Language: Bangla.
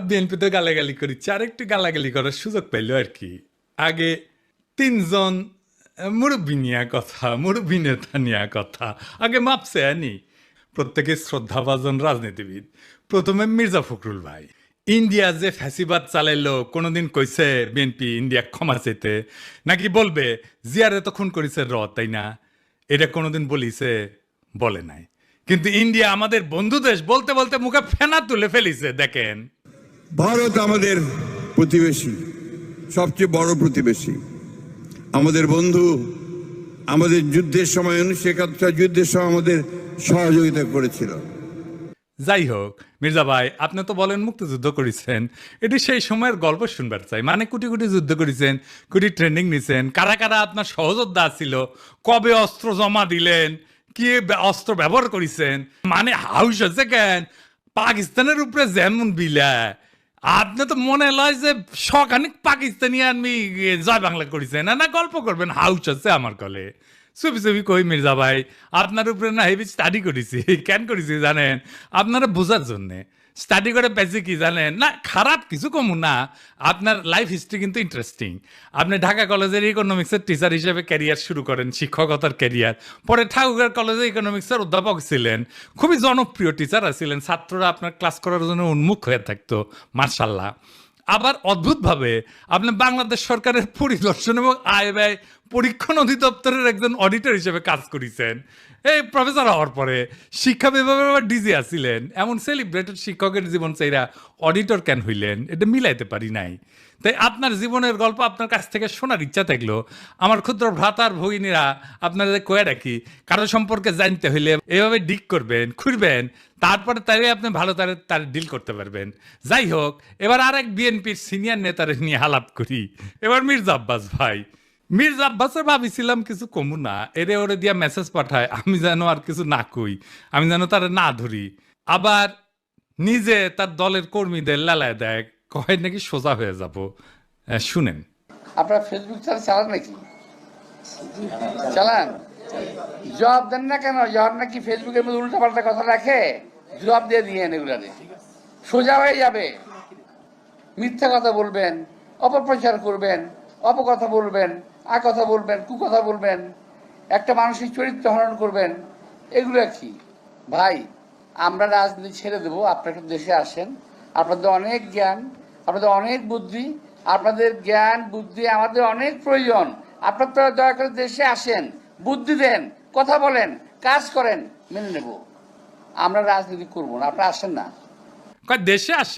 বিএনপিতে গালাগালি করেছে, আর একটু গালাগালি করার সুযোগ পেল আর কি। আগে তিনজন মুরব্বী নিয়ে কথা, মুরব্বী নেতা নিয়ে কথা, আগে মাপছে আনি প্রত্যেকে শ্রদ্ধাভাজন রাজনীতিবিদ। প্রথমে মির্জা ফখরুল ভাই, ইন্ডিয়া যে ফ্যাসিবাদ চালাইলো, কোনোদিন কইছে বিএনপি ইন্ডিয়া ক্ষমা চাইতে? নাকি বলবে জিয়ারে তো খুন করেছে তাই না? এটা কোনোদিন বলিছে? বলে নাই। কিন্তু ইন্ডিয়া আমাদের বন্ধু দেশ বলতে বলতে মুখে ফেনা তুলে ফেলিছে দেখেন। ভারত আমাদের প্রতিবেশী, সবচেয়ে বড় প্রতিবেশী, আমাদের বন্ধু। আমাদের যুদ্ধের সময় 1971 যুদ্ধের সময় আমাদের সহযোগিতা করেছিল। যাই হোক মির্জা ভাই, আপনি তো বলেন মুক্তিযুদ্ধ করেছেন, এটি সেই সময়ের গল্প শুনবার চাই। মানে কোটি কোটি যুদ্ধ করেছেন, কোটি ট্রেনিং নিছেন, কারা কারা আপনার সহযোদ্ধা ছিল, কবে অস্ত্র জমা দিলেন, কি অস্ত্র ব্যবহার করেছেন, মানে হাউস আছে কেন পাকিস্তানের উপরে যেমন বিলা। আপনি তো মনে লয় যে শখানিক পাকিস্তানি আমি জয় বাংলা করেছেন, না গল্প করবেন হাউস আছে আমার কলে। চুপি চুপি কই মির্জা ভাই, আপনার উপরে না হেভি স্টাডি করেছি। কেন করেছি জানেন? আপনারা বোঝার জন্যে স্টাডি করে পেয়েছি কি জানেন? না খারাপ কিছু কমু না, আপনার লাইফ হিস্ট্রি কিন্তু ইন্টারেস্টিং। আপনি ঢাকা কলেজের ইকোনমিক্সের টিচার হিসেবে ক্যারিয়ার শুরু করেন, শিক্ষকতার ক্যারিয়ার। পরে ঠাকুরগাঁও কলেজে ইকোনমিক্সের অধ্যাপক ছিলেন, খুবই জনপ্রিয় টিচার ছিলেন, ছাত্ররা আপনার ক্লাস করার জন্য উন্মুখ হয়ে থাকতো, মার্শাল্লাহ। আবার অদ্ভুতভাবে আপনি বাংলাদেশ সরকারের পরিদর্শন এবং আয় ব্যয় পরীক্ষণ অধিদপ্তরের একজন অডিটর হিসেবে কাজ করেছেন। এই প্রফেসর হওয়ার পরে শিক্ষা বিভাগে আবার ডিজি আসছিলেন। এমন সেলিব্রেটেড শিক্ষকের জীবন চাইরা অডিটর কেন হইলেন, এটা মিলাইতে পারি নাই। তাই আপনার জীবনের গল্প আপনার কাছ থেকে শোনার ইচ্ছা থাকলো। আমার ক্ষুদ্র ভ্রাতার ভগিনীরা আপনাদের কয়ে রাখি, কারো সম্পর্কে জানতে হইলে এভাবে ডিক করবেন, খুঁড়বেন, তারপরে তাই আপনি ভালো তার ডিল করতে পারবেন। যাই হোক, এবার আর এক বিএনপির সিনিয়র নেতারে নিয়ে আলাপ করি। এবার মির্জা আব্বাস ভাই। মির্জা আব্বাসের ভাবিছিলাম কিছু কমু না, এরে ওরে দিয়া মেসেজ পাঠায়, আমি যেন আর কিছু না কই, আমি যেন তারা না ধরি। আবার নিজে তার দলের কর্মীদের লালায় দেয়, কয় নাকি সোজা হয়ে যাব। শুনেন। আপনারা ফেসবুক চালান নাকি? চালান? জবাব দেন না কেন? যখন নাকি ফেসবুকের মধ্যে উল্টা পাল্টা কথা রাখে, জবাব দিয়ে দিয়েন এগুলারে, সোজা হয়ে যাবে। মিথ্যা কথা বলবেন, অপপ্রচার করবেন, অপকথা বলবেন, কথা বলবেন, কুকথা বলবেন, একটা মানসিক চরিত্র হরণ করবেন, এগুলো কি ভাই? আমরা রাজনীতি ছেড়ে দেবো, আপনারা একটু দেশে আসেন। আপনাদের অনেক জ্ঞান, আপনাদের অনেক বুদ্ধি, আপনাদের জ্ঞান বুদ্ধি আমাদের অনেক প্রয়োজন। আপনারা দয়া করে দেশে আসেন, বুদ্ধি দেন, কথা বলেন, কাজ করেন, মেনে নেব। আমরা রাজনীতি করবো না, আপনারা আসেন না। দেশে আসে